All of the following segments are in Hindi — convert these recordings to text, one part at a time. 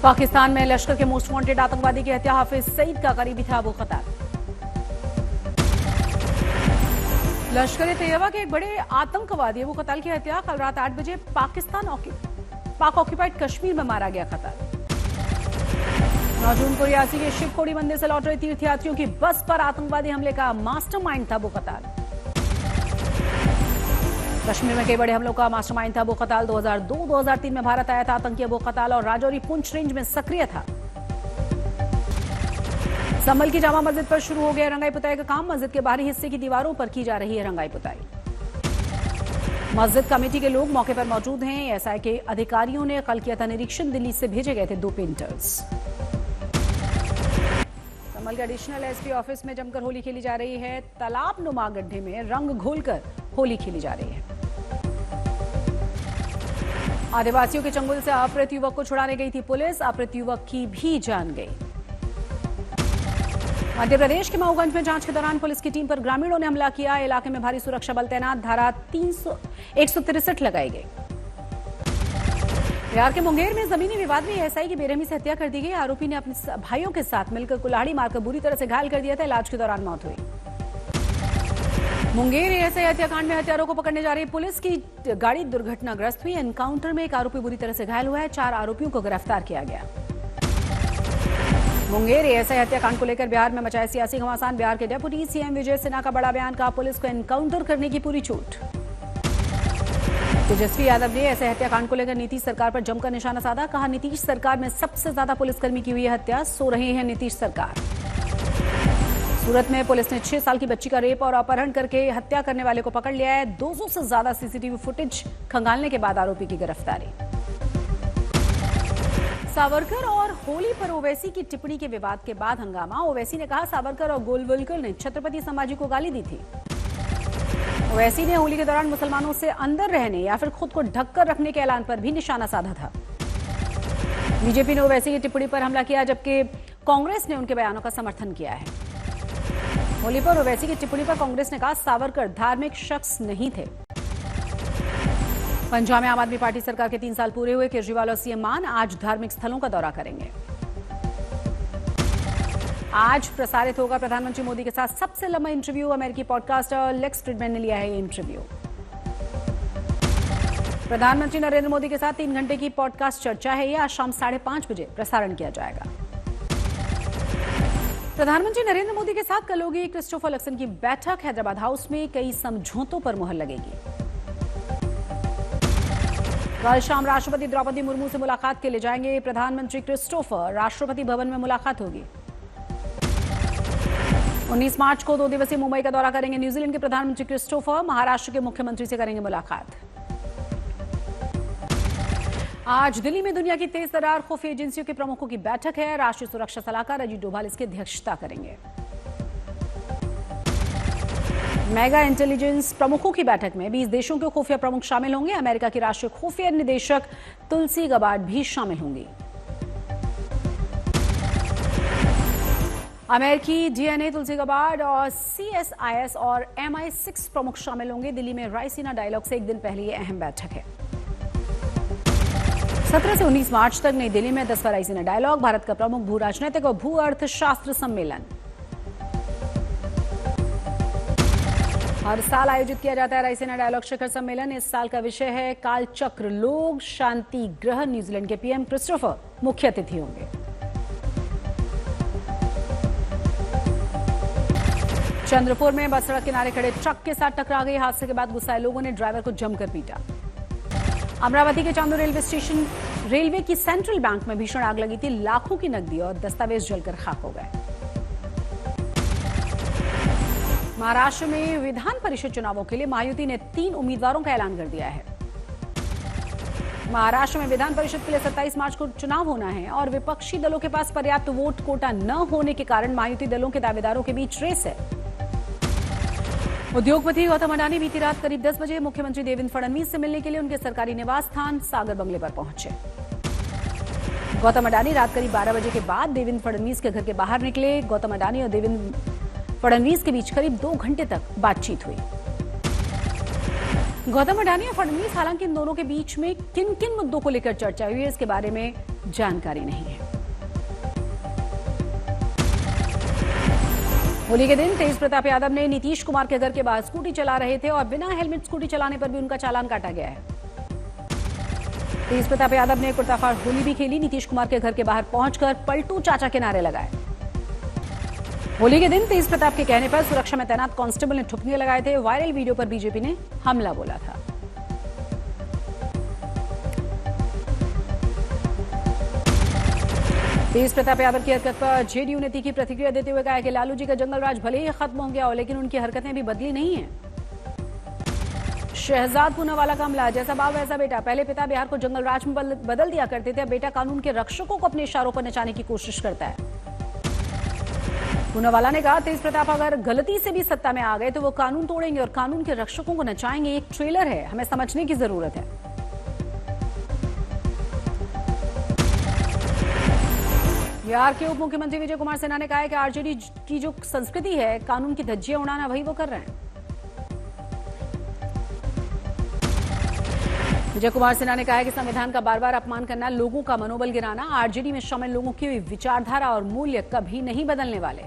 पाकिस्तान में लश्कर के मोस्ट वांटेड आतंकवादी की हत्या, हाफिज सईद का करीबी था अबू कतार। लश्कर तैयबा के एक बड़े आतंकवादी अबू कतार की हत्या कल रात 8 बजे पाक ऑक्यूपाइड कश्मीर में मारा गया। कतार 9 जून को रियासी के शिव खोड़ी मंदिर से लौट रहे तीर्थयात्रियों की बस पर आतंकवादी हमले का मास्टरमाइंड था अबू कतार। कश्मीर में कई बड़े हमलों का मास्टरमाइंड था अबू कताल। 2002-2003 में भारत आया था आतंकी अबू कताल और राजौरी पुंछ रेंज में सक्रिय था। संभल की जामा मस्जिद पर शुरू हो गया रंगाई पुताई का काम। मस्जिद के बाहरी हिस्से की दीवारों पर की जा रही है रंगाई पुताई। मस्जिद कमेटी के लोग मौके पर मौजूद हैं। एएसआई के अधिकारियों ने कल किया था निरीक्षण। दिल्ली से भेजे गए थे 2 पेंटर्स। संभल के एडिशनल एसपी ऑफिस में जमकर होली खेली जा रही है। तालाब नुमा गड्ढे में रंग घोलकर होली खेली जा रही है। आदिवासियों के चंगुल से अपहृत युवक को छुड़ाने गई थी पुलिस। अपहृत युवक की भी जान गई। मध्य प्रदेश के मऊगंज में जांच के दौरान पुलिस की टीम पर ग्रामीणों ने हमला किया। इलाके में भारी सुरक्षा बल तैनात। धारा 163 लगाई गई। बिहार के मुंगेर में जमीनी विवाद में एएसआई की बेरहमी से हत्या कर दी गई। आरोपी ने अपने भाइयों के साथ मिलकर कुल्हाड़ी मारकर बुरी तरह से घायल कर दिया था। इलाज के दौरान मौत हुई। मुंगेर एएसआई हत्याकांड में हत्यारों को पकड़ने जा रही पुलिस की गाड़ी दुर्घटनाग्रस्त हुई। एनकाउंटर में एक आरोपी बुरी तरह से घायल हुआ है। 4 आरोपियों को गिरफ्तार किया गया। मुंगेर एएसआई हत्याकांड को लेकर बिहार में मचाए सियासी घमासान। बिहार के डेप्यूटी सीएम विजय सिन्हा का बड़ा बयान। कहा पुलिस को एनकाउंटर करने की पूरी छूट। तेजस्वी यादव ने ऐसे हत्याकांड को लेकर नीतीश सरकार पर जमकर निशाना साधा। कहा नीतीश सरकार में सबसे ज्यादा पुलिसकर्मी की हुई हत्या। सो रहे हैं नीतीश सरकार। सूरत में पुलिस ने 6 साल की बच्ची का रेप और अपहरण करके हत्या करने वाले को पकड़ लिया है। 200 से ज्यादा सीसीटीवी फुटेज खंगालने के बाद आरोपी की गिरफ्तारी। सावरकर और होली पर ओवैसी की टिप्पणी के विवाद के बाद हंगामा। ओवैसी ने कहा सावरकर और गोलवलकर ने छत्रपति संभाजी को गाली दी थी। ओवैसी ने होली के दौरान मुसलमानों से अंदर रहने या फिर खुद को ढककर रखने के ऐलान पर भी निशाना साधा था। बीजेपी ने ओवैसी की टिप्पणी पर हमला किया, जबकि कांग्रेस ने उनके बयानों का समर्थन किया है। होली पर ओवैसी की टिप्पणी पर कांग्रेस ने कहा सावरकर धार्मिक शख्स नहीं थे। पंजाब में आम आदमी पार्टी सरकार के 3 साल पूरे हुए। केजरीवाल और सीएम मान आज धार्मिक स्थलों का दौरा करेंगे। आज प्रसारित होगा प्रधानमंत्री मोदी के साथ सबसे लंबा इंटरव्यू। अमेरिकी पॉडकास्टर लेक्स फ्रीडमैन ने लिया है ये इंटरव्यू। प्रधानमंत्री नरेंद्र मोदी के साथ 3 घंटे की पॉडकास्ट चर्चा है। यह आज शाम 5:30 बजे प्रसारण किया जाएगा। प्रधानमंत्री नरेंद्र मोदी के साथ कल होगी क्रिस्टोफर लक्सन की बैठक। हैदराबाद हाउस में कई समझौतों पर मुहर लगेगी। कल शाम राष्ट्रपति द्रौपदी मुर्मू से मुलाकात के लिए जाएंगे प्रधानमंत्री क्रिस्टोफर। राष्ट्रपति भवन में मुलाकात होगी। 19 मार्च को 2 दिवसीय मुंबई का दौरा करेंगे न्यूजीलैंड के प्रधानमंत्री क्रिस्टोफर। महाराष्ट्र के मुख्यमंत्री से करेंगे मुलाकात। आज दिल्ली में दुनिया की तेज तर्रार खुफिया एजेंसियों के प्रमुखों की बैठक है। राष्ट्रीय सुरक्षा सलाहकार अजीत डोभाल इसकी अध्यक्षता करेंगे। मेगा इंटेलिजेंस प्रमुखों की बैठक में 20 देशों के खुफिया प्रमुख शामिल होंगे। अमेरिका की राष्ट्रीय खुफिया निदेशक तुलसी गबार्ड भी शामिल होंगी। अमेरिकी डीएनए तुलसी गबार्ड और सीएसआईएस और MI6 प्रमुख शामिल होंगे। दिल्ली में रायसीना डायलॉग से एक दिन पहले ये अहम बैठक है। 17 से 19 मार्च तक नई दिल्ली में 10वां रायसीना डायलॉग, भारत का प्रमुख भू राजनैतिक और भू अर्थशास्त्र सम्मेलन। हर साल आयोजित किया जाता है रायसीना डायलॉग शिखर सम्मेलन। इस साल का विषय है काल चक्र लोग शांति ग्रह। न्यूजीलैंड के पीएम क्रिस्टोफर मुख्य अतिथि होंगे। चंद्रपुर में बस सड़क किनारे खड़े ट्रक के साथ टकरा गई। हादसे के बाद गुस्साए लोगों ने ड्राइवर को जमकर पीटा। अमरावती के चांदू रेलवे स्टेशन रेलवे की सेंट्रल बैंक में भीषण आग लगी थी। लाखों की नकदी और दस्तावेज जलकर खाक हो गए। महाराष्ट्र में विधान परिषद चुनावों के लिए महायुति ने 3 उम्मीदवारों का ऐलान कर दिया है। महाराष्ट्र में विधान परिषद के लिए 27 मार्च को चुनाव होना है और विपक्षी दलों के पास पर्याप्त वोट कोटा न होने के कारण महायुति दलों के दावेदारों के बीच रेस है। उद्योगपति गौतम अडानी बीती रात करीब 10 बजे मुख्यमंत्री देवेंद्र फडणवीस से मिलने के लिए उनके सरकारी निवास स्थान सागर बंगले पर पहुंचे। गौतम अडानी रात करीब 12 बजे के बाद देवेंद्र फडणवीस के घर के बाहर निकले। गौतम अडानी और देवेंद्र फडणवीस के बीच करीब 2 घंटे तक बातचीत हुई। गौतम अडानी और फडणवीस, हालांकि इन दोनों के बीच में किन किन मुद्दों को लेकर चर्चा हुई है इसके बारे में जानकारी नहीं है। होली के दिन तेज प्रताप यादव ने नीतीश कुमार के घर के बाहर स्कूटी चला रहे थे और बिना हेलमेट स्कूटी चलाने पर भी उनका चालान काटा गया है। तेज प्रताप यादव ने कुर्ताफाड़ होली भी खेली। नीतीश कुमार के घर के बाहर पहुंचकर पलटू चाचा के नारे लगाए। होली के दिन तेज प्रताप के कहने पर सुरक्षा में तैनात कांस्टेबल ने ठुपके लगाए थे। वायरल वीडियो पर बीजेपी ने हमला बोला था। तेज प्रताप यादव की हरकत पर जेडीयू ने तीखी प्रतिक्रिया देते हुए कहा कि लालू जी का जंगल राज भले ही खत्म हो गया हो, लेकिन उनकी हरकतें भी बदली नहीं है। शहजाद पूनावाला का हमला, जैसा बाप वैसा बेटा। पहले पिता बिहार को जंगल राज में बदल दिया करते थे, अब बेटा कानून के रक्षकों को अपने इशारों पर नचाने की कोशिश करता है। पूनावाला ने कहा, तेज प्रताप अगर गलती से भी सत्ता में आ गए तो वो कानून तोड़ेंगे और कानून के रक्षकों को नचाएंगे। एक ट्रेलर है, हमें समझने की जरूरत है। बिहार के उप मुख्यमंत्री विजय कुमार सिन्हा ने कहा है कि आरजेडी की जो संस्कृति है, कानून की धज्जियां उड़ाना, वही वो कर रहे हैं। विजय कुमार सिन्हा ने कहा है कि संविधान का बार बार अपमान करना, लोगों का मनोबल गिराना, आरजेडी में शामिल लोगों की विचारधारा और मूल्य कभी नहीं बदलने वाले।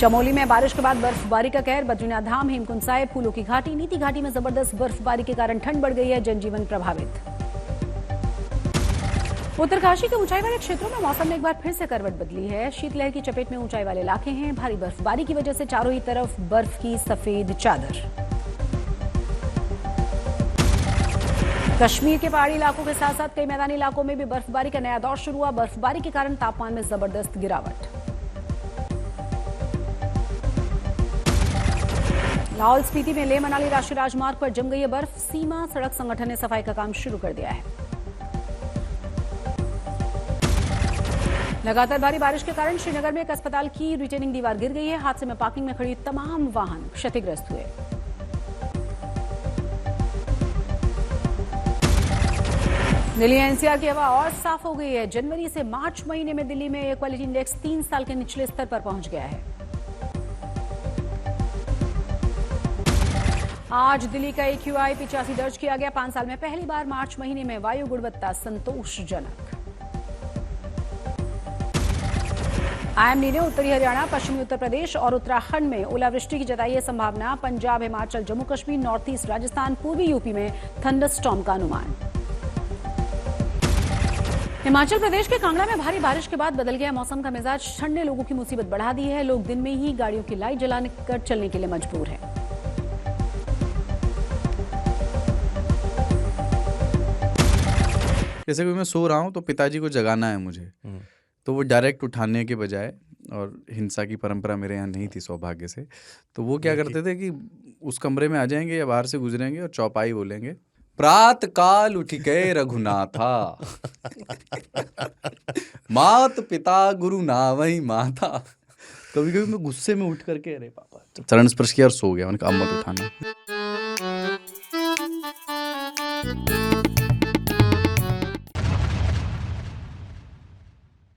चमोली में बारिश के बाद बर्फबारी का कहर, बद्रीनाथ धाम, हेमकुंड साहिब, फूलों की घाटी, नीति घाटी में जबरदस्त बर्फबारी के कारण ठंड बढ़ गई है, जनजीवन प्रभावित। उत्तरकाशी के ऊंचाई वाले क्षेत्रों में मौसम ने एक बार फिर से करवट बदली है। शीतलहर की चपेट में ऊंचाई वाले इलाके हैं। भारी बर्फबारी की वजह से चारों ही तरफ बर्फ की सफेद चादर। कश्मीर के पहाड़ी इलाकों के साथ साथ कई मैदानी इलाकों में भी बर्फबारी का नया दौर शुरू हुआ। बर्फबारी के कारण तापमान में जबरदस्त गिरावट। लाहौल स्पीति में लेह मनाली राष्ट्रीय राजमार्ग पर जम गई है बर्फ। सीमा सड़क संगठन ने सफाई का काम शुरू कर दिया है। लगातार भारी बारिश के कारण श्रीनगर में एक अस्पताल की रिटेनिंग दीवार गिर गई है। हादसे में पार्किंग में खड़ी तमाम वाहन क्षतिग्रस्त हुए। दिल्ली एनसीआर की हवा और साफ हो गई है। जनवरी से मार्च महीने में दिल्ली में एयर क्वालिटी इंडेक्स 3 साल के निचले स्तर पर पहुंच गया है। आज दिल्ली का AQI 85 दर्ज किया गया। 5 साल में पहली बार मार्च महीने में वायु गुणवत्ता संतोषजनक। IMD ने उत्तरी हरियाणा, पश्चिमी उत्तर प्रदेश और उत्तराखंड में ओलावृष्टि की जताई है संभावना। पंजाब, हिमाचल, जम्मू कश्मीर, नॉर्थ ईस्ट, राजस्थान, पूर्वी यूपी में थंडरस्टॉर्म का अनुमान। हिमाचल प्रदेश के कांगड़ा में भारी बारिश के बाद बदल गया मौसम का मिजाज। ठंड ने लोगों की मुसीबत बढ़ा दी है। लोग दिन में ही गाड़ियों की लाइट जलाकर चलने के लिए मजबूर हैं। जैसे कि मैं सो रहा हूं तो पिताजी को जगाना है मुझे, तो वो डायरेक्ट उठाने के बजाय, और हिंसा की परंपरा मेरे यहाँ नहीं थी सौभाग्य से, तो वो क्या करते थे कि उस कमरे में आ जाएंगे या बाहर से गुजरेंगे और चौपाई बोलेंगे, प्रात काल उठ के रघुनाथा मात पिता गुरु ना वही माता। कभी कभी मैं गुस्से में उठ करके, अरे पापा, चरण स्पर्श किया और सो गया। मैंने कहा अब मत उठाना।